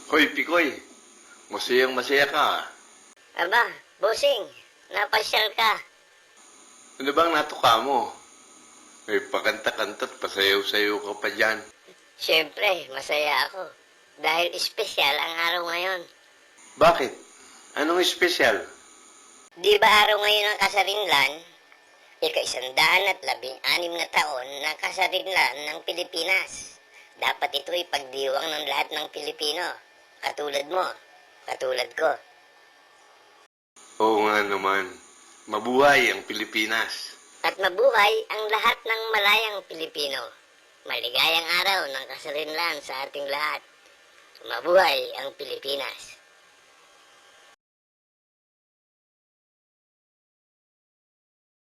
Hoy, Pikoy, masayang masaya ka. Aba, bossing, napasyal ka. Ano bang natuka mo? May pakanta-kanta't pasayaw-sayaw ka pa dyan. Siyempre, masaya ako. Dahil espesyal ang araw ngayon. Bakit? Anong espesyal? Di ba araw ngayon ang kasarinlan? Ika-116 na taon ng kasarinlan ng Pilipinas. Dapat ito ipagdiwang ng lahat ng Pilipino. Katulad mo, katulad ko. Oo nga naman. Mabuhay ang Pilipinas. At mabuhay ang lahat ng malayang Pilipino. Maligayang araw ng kasarinlan sa ating lahat. Mabuhay ang Pilipinas.